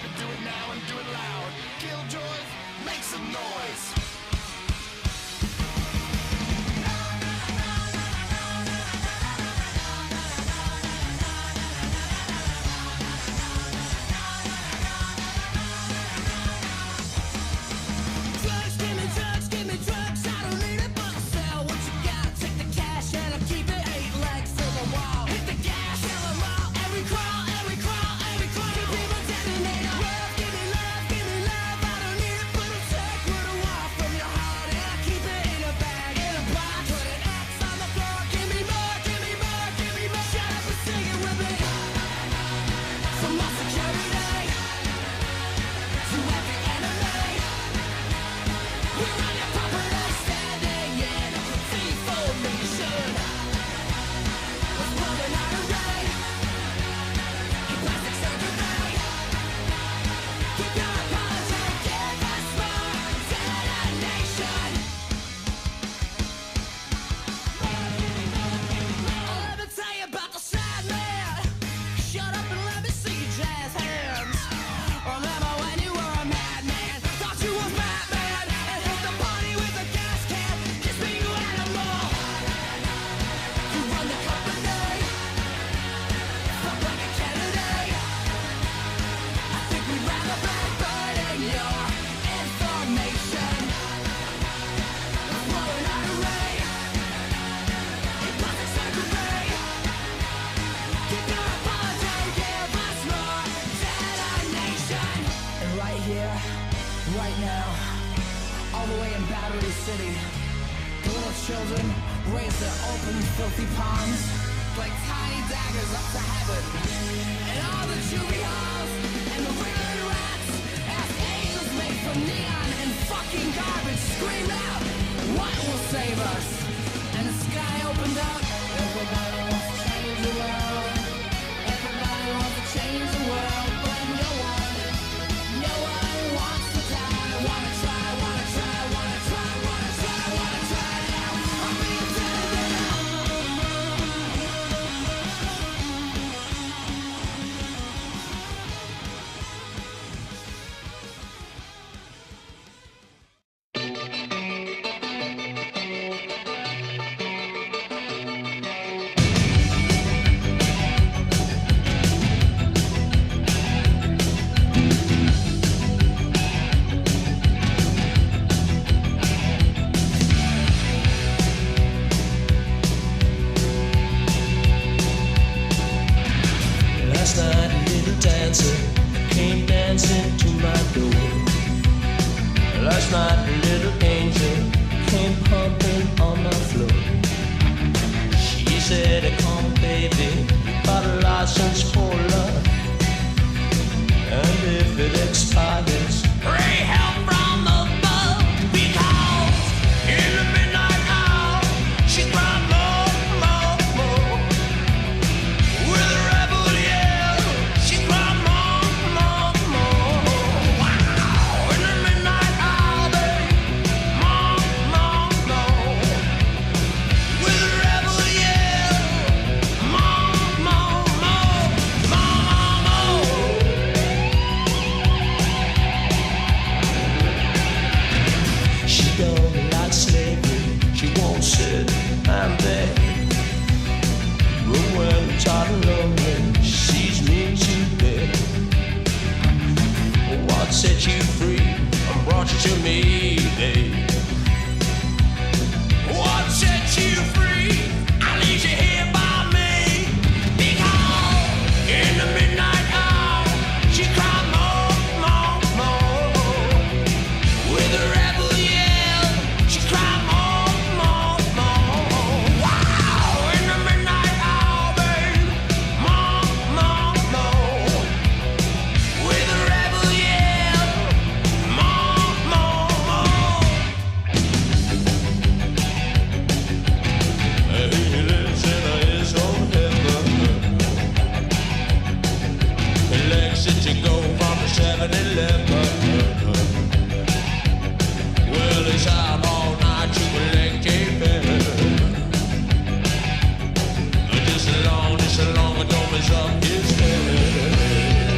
Do it now and do it loud. Killjoys, make some noise. Right now, all the way in Battery City, the little children raise their open, filthy palms like tiny daggers up to heaven. And all the juvie halls and the wriggling rats, as angels made from neon and fucking garbage, scream out, what will save us? And the sky opened up. Everybody wants to change the world. Everybody wants to change the world, but no one wants to die. Wanna try now. I'm being dead Last night a little dancer came dancing to my door. Last night a little angel came pumping on my floor. She said, come baby, got a license for love, and if it expires, pray help from above. Because in the midnight hour she cried more, more, more. With a rebel yell, she cried more, more, more. Wow! In the midnight hour, babe, more, more, more. With a rebel yell, more, more, more, more, more. She don't like slavery, she won't sit and beg. But when I'm tired and lonely, she sees me to bed. What set you free and brought you to me, babe? What set you free? I leave you here by me. Because in the midnight hour, she cried more, more, more. With a rebel yell, she cried more, more, more. Wow! In the midnight hour, babe, more, more, more. With a rebel yell, more, more, more. He lives in his own heaven. He likes it to go from the 7-Eleven. Well, he's out all night to collect a pen. Just as long as don't mess up his head.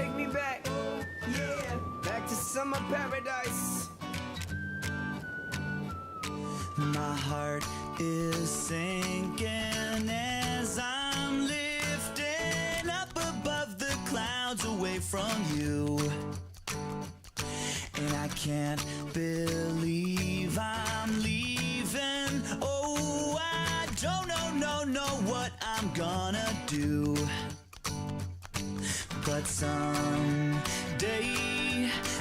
take me back, yeah, back to summer paradise. My heart is sinking as I'm lifting up above the clouds away from you. And I can't believe I'm leaving. Oh, I don't know what I'm gonna do. But someday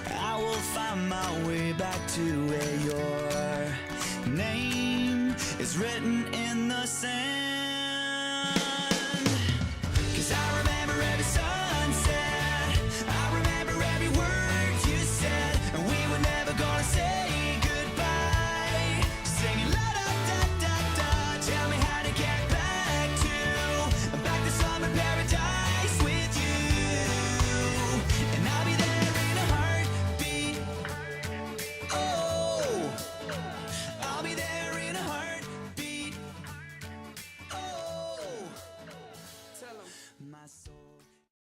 I will find my way back to where your name is written in the sand.